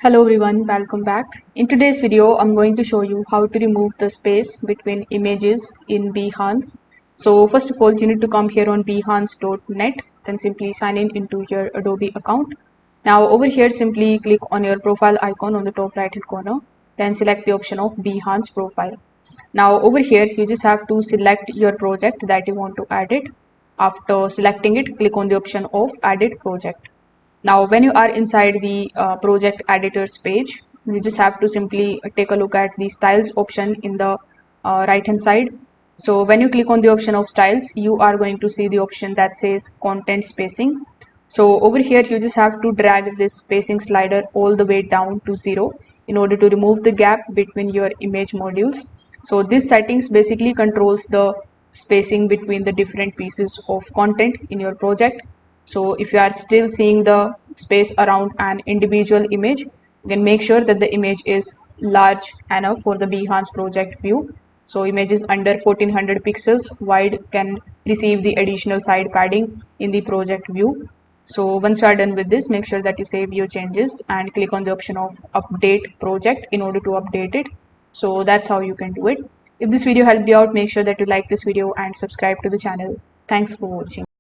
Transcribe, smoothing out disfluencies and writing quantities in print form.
Hello everyone, welcome back. In today's video, I'm going to show you how to remove the space between images in Behance. So first of all, you need to come here on behance.net, then simply sign in into your Adobe account. Now over here, simply click on your profile icon on the top right hand corner, then select the option of Behance profile. Now over here, you just have to select your project that you want to edit. After selecting it, click on the option of edit project. Now, when you are inside the project editors page, you just have to simply take a look at the styles option in the right hand side. So when you click on the option of styles, you are going to see the option that says content spacing. So over here, you just have to drag this spacing slider all the way down to 0 in order to remove the gap between your image modules. So this settings basically controls the spacing between the different pieces of content in your project. So if you are still seeing the space around an individual image, then make sure that the image is large enough for the Behance project view. So images under 1400 pixels wide can receive the additional side padding in the project view. So once you are done with this, make sure that you save your changes and click on the option of update project in order to update it. So that's how you can do it. If this video helped you out, make sure that you like this video and subscribe to the channel. Thanks for watching.